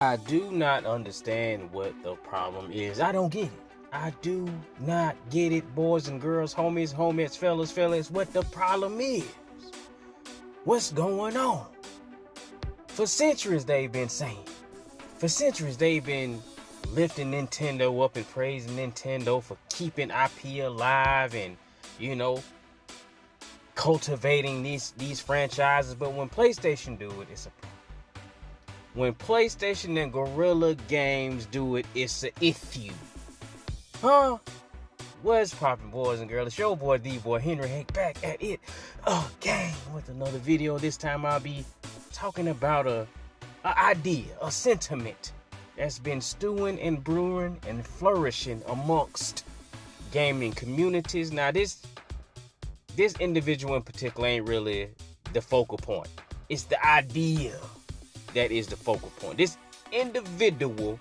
I do not understand what the problem is. I don't get it. I do not get it, boys and girls, homies, fellas, what the problem is. What's going on? For centuries they've been saying. For centuries they've been lifting Nintendo up and praising Nintendo for keeping IP alive and, cultivating these franchises. But when PlayStation do it, it's a problem. When PlayStation and Guerrilla Games do it, it's a issue. Huh? What's poppin', boys and girls? It's your boy, D-Boy Henry Hank, back at it again with another video. This time I'll be talking about a idea, a sentiment that's been stewing and brewing and flourishing amongst gaming communities. Now, this individual in particular ain't really the focal point. It's the idea that is the focal point. This individual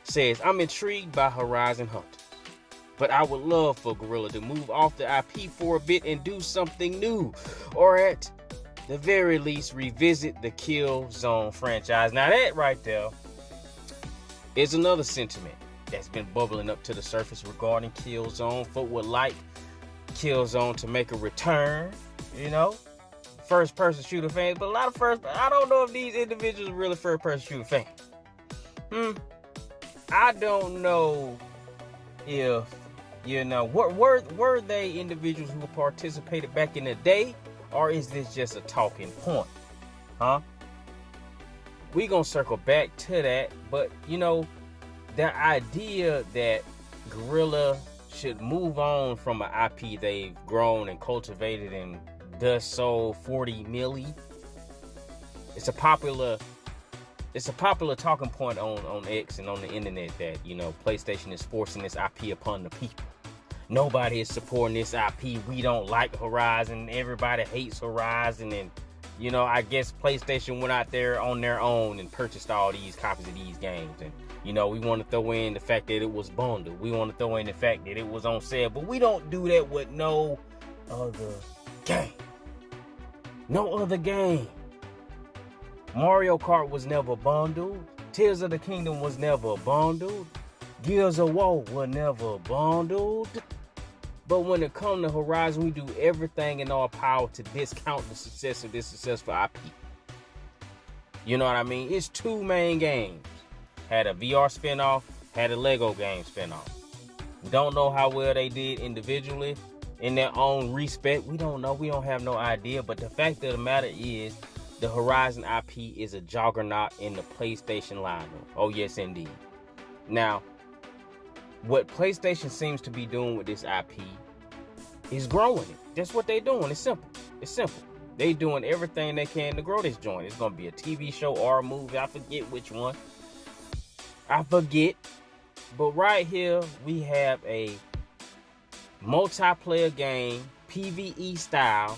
says, I'm intrigued by Horizon Hunters, but I would love for Guerrilla to move off the IP for a bit and do something new, or at the very least revisit the Killzone franchise. Now that right there is another sentiment that's been bubbling up to the surface regarding Killzone. Folk would like Killzone to make a return, first-person shooter fans, but I don't know if these individuals are really first-person shooter fans. I don't know if, were they individuals who participated back in the day, or is this just a talking point? We gonna circle back to that, but, the idea that Guerrilla should move on from an IP they've grown and cultivated and thus sold 40 million. It's a popular talking point on X and on the internet that, PlayStation is forcing this IP upon the people. Nobody is supporting this IP. We don't like Horizon. Everybody hates Horizon. And, I guess PlayStation went out there on their own and purchased all these copies of these games. And, we want to throw in the fact that it was bundled. We want to throw in the fact that it was on sale. But we don't do that with no other game. No other game. Mario Kart was never bundled. Tears of the Kingdom was never bundled. Gears of War was never bundled. But when it comes to Horizon, we do everything in our power to discount the success of this successful IP. You know what I mean? It's two main games. Had a VR spinoff, had a Lego game spinoff. Don't know how well they did individually in their own respect. We don't know. We don't have no idea. But the fact of the matter is, the Horizon IP is a juggernaut in the PlayStation lineup. Oh, yes, indeed. Now, what PlayStation seems to be doing with this IP is growing it. That's what they're doing. It's simple. They doing everything they can to grow this joint. It's going to be a TV show or a movie. I forget which one. But right here, we have a multiplayer game, PvE style,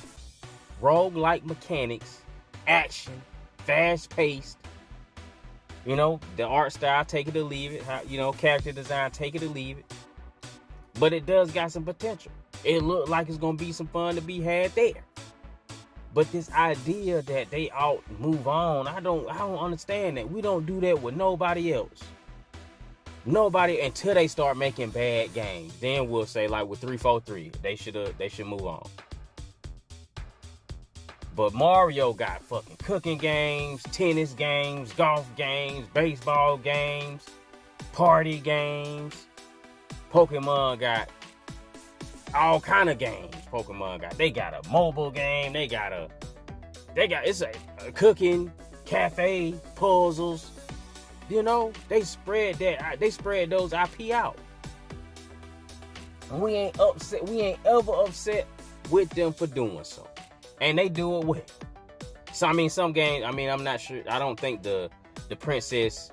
roguelike mechanics, action, fast-paced. The art style, take it or leave it. Character design, take it or leave it. But it does got some potential. It looked like it's gonna be some fun to be had there. But this idea that they ought move on, I don't understand that. We don't do that with nobody else. Nobody until they start making bad games. Then we'll say, like with 343, they should move on. But Mario got fucking cooking games, tennis games, golf games, baseball games, party games. Pokemon got all kind of games. They got a mobile game. It's a cooking cafe, puzzles. They spread those IP out. And we ain't ever upset with them for doing so. And they do it well. So some games, I'm not sure. I don't think the Princess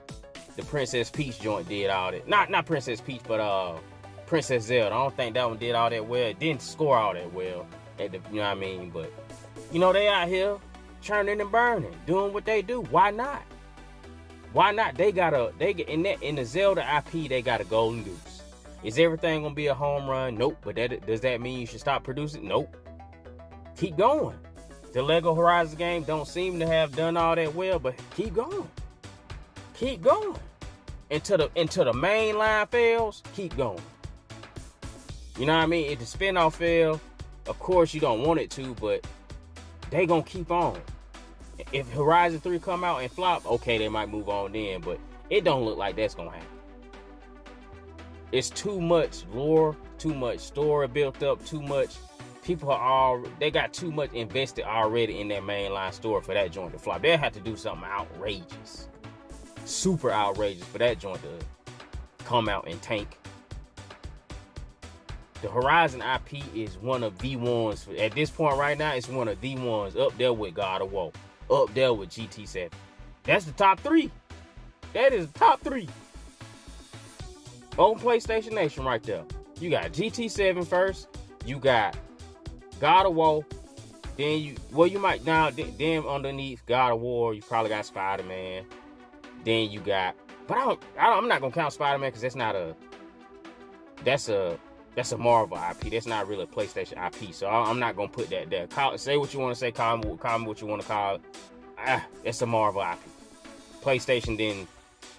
Peach joint did all that. Not Princess Peach, but Princess Zelda. I don't think that one did all that well. It didn't score all that well. But they out here churning and burning, doing what they do. Why not? In the Zelda IP, they got a golden goose. Is everything gonna be a home run? Nope. But does that mean you should stop producing? Nope. Keep going. The Lego Horizon game don't seem to have done all that well, but keep going. keep going. Until the main line fails, keep going. You know what I mean? If the spinoff fail, of course you don't want it to, but they gonna keep on. If Horizon 3 come out and flop, okay, they might move on then, but it don't look like that's gonna happen. It's too much lore, too much story built up, too much. They got too much invested already in their mainline story for that joint to flop. They'll have to do something outrageous. Super outrageous for that joint to come out and tank. The Horizon IP is one of the ones, at this point right now, it's one of the ones up there with God of War, up there with GT7. That's the top 3. That is the top 3. On PlayStation Nation right there. You got GT7 first, you got God of War, then then underneath God of War, you probably got Spider-Man. Then you got, but I'm not gonna count Spider-Man because that's a Marvel IP. That's not really a PlayStation IP. So I'm not gonna put that there. Say what you want to say. Call me what you want to call it. That's a Marvel IP. PlayStation didn't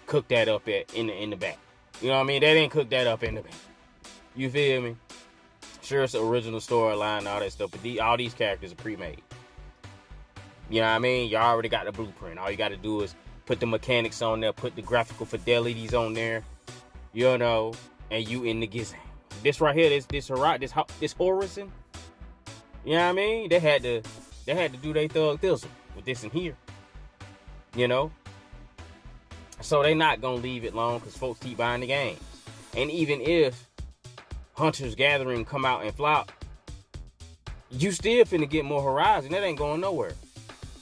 cook that up in the back. You know what I mean? They didn't cook that up in the back. You feel me? Sure, it's the original storyline and all that stuff, but all these characters are pre-made. You know what I mean? You already got the blueprint. All you got to do is put the mechanics on there, put the graphical fidelities on there, you know, and you in the game. This right here, this Horizon, you know what I mean? They had to do their thug thistle with this in here, you know. So they not gonna leave it long because folks keep buying the games. And even if Hunter's Gathering come out and flop, you still finna get more Horizon. That ain't going nowhere.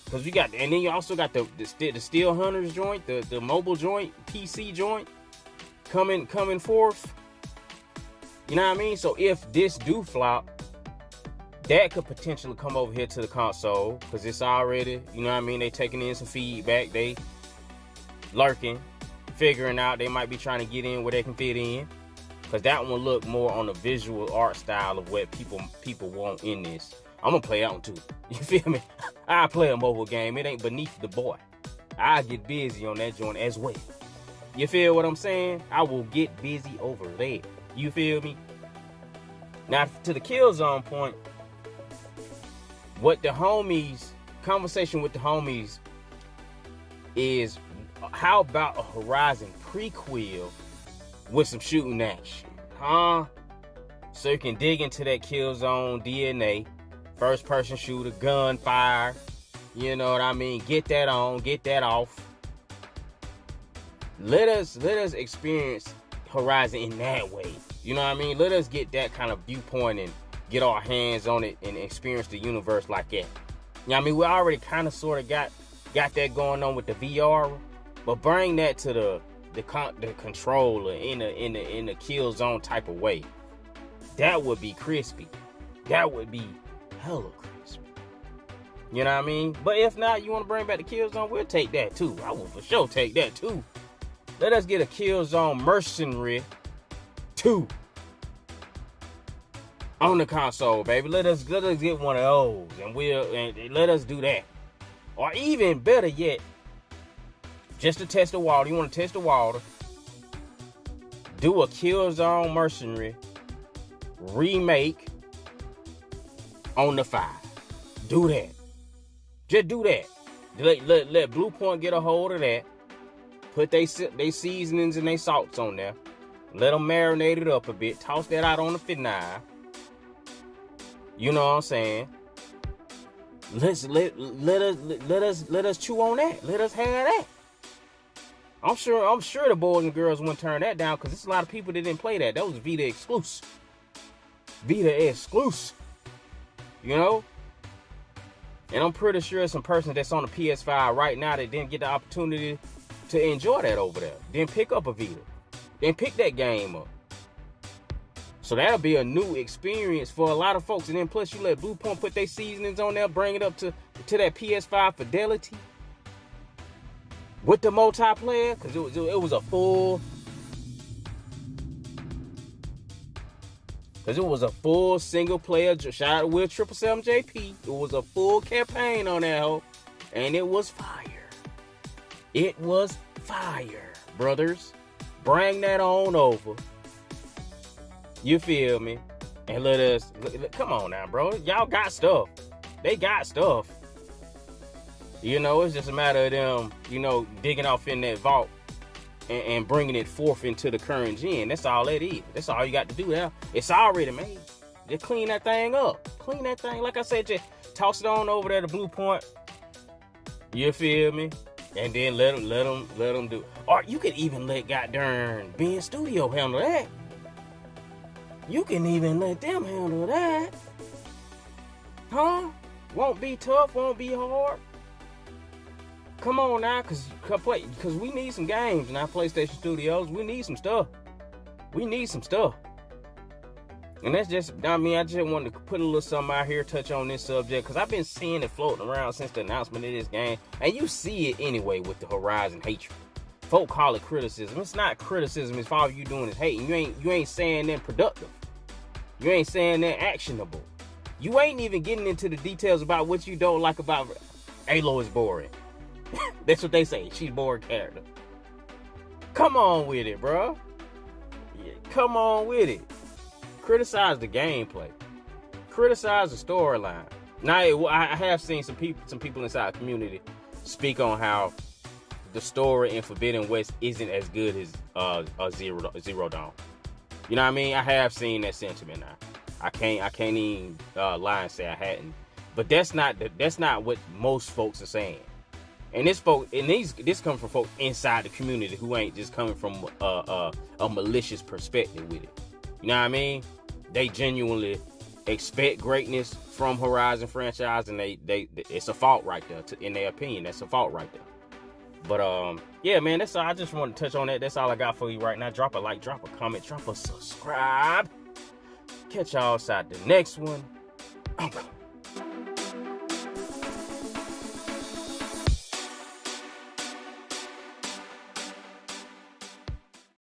Cause you got, and then you also got the Steel Hunters joint, the mobile joint, PC joint coming forth. You know what I mean? So if this do flop, that could potentially come over here to the console because it's already, you know what I mean? They taking in some feedback, they lurking, figuring out they might be trying to get in where they can fit in. Cause that one look more on the visual art style of what people want in this. I'm gonna play that one too. You feel me? I play a mobile game. It ain't beneath the boy. I get busy on that joint as well. You feel what I'm saying? I will get busy over there. You feel me? Now to the Killzone point, what the conversation with the homies is, how about a Horizon prequel with some shooting action? Huh? So you can dig into that Killzone DNA. First person shooter, gunfire. You know what I mean? Get that on, get that off. Let us experience Horizon in that way. You know what I mean? Let us get that kind of viewpoint and get our hands on it and experience the universe like that. You know what I mean? We already kind of sort of got that going on with the VR, but bring that to the controller in the Killzone type of way. That would be crispy. That would be hella crispy. You know what I mean? But if not, you want to bring back the Killzone, we'll take that too. I will for sure take that too. Let us get a Killzone Mercenary 2 on the console, baby. Let us get one of those, and let us do that. Or even better yet, just to test the water. You want to test the water? Do a Killzone Mercenary remake on the 5. Do that. Just do that. Let Bluepoint get a hold of that. Put they seasonings and they salts on there. Let them marinate it up a bit. Toss that out on the finale. You know what I'm saying? Let us chew on that. Let us have that. I'm sure the boys and girls wouldn't turn that down because there's a lot of people that didn't play that. That was Vita exclusive. You know? And I'm pretty sure some person that's on the PS5 right now that didn't get the opportunity to enjoy that over there. Didn't pick up a Vita. Didn't pick that game up. So that'll be a new experience for a lot of folks. And then plus you let Bluepoint put their seasonings on there, bring it up to that PS5 fidelity. With the multiplayer, because it was a full... Because it was a full single player, shout out to Will 777 JP. It was a full campaign on that hoe. And it was fire. It was fire, brothers. Bring that on over. You feel me? And let us, come on now, bro. Y'all got stuff. They got stuff. You know, it's just a matter of them, you know, digging off in that vault and bringing it forth into the current gen. That's all it is. That's all you got to do now. It's already made. Just clean that thing up. Clean that thing. Like I said, just toss it on over there to Blue Point. You feel me? And then let them do. Or you can even let goddamn Ben Studio handle that. You can even let them handle that. Huh? Won't be tough, won't be hard. Come on now, cause we need some games now, PlayStation Studios. We need some stuff. We need some stuff. And that's just, I mean, I just wanted to put a little something out here, touch on this subject, because I've been seeing it floating around since the announcement of this game. And you see it anyway with the Horizon hatred. Folk call it criticism. It's not criticism. It's all you doing is hating. You ain't saying that productive. You ain't saying that actionable. You ain't even getting into the details about what you don't like about Aloy is boring. That's what they say. She's a boring character. Come on with it, bro. Yeah, come on with it. Criticize the gameplay. Criticize the storyline. Now, I have seen some people inside the community speak on how the story in Forbidden West isn't as good as Zero Dawn. You know what I mean? I have seen that sentiment now. I can't even lie and say I hadn't. But that's not what most folks are saying. And this comes from folks inside the community who ain't just coming from a malicious perspective with it. You know what I mean? They genuinely expect greatness from Horizon franchise, and they it's a fault right there. In their opinion, that's a fault right there. But yeah, man, that's all. I just want to touch on that. That's all I got for you right now. Drop a like, drop a comment, drop a subscribe. Catch y'all outside the next one. I'm coming.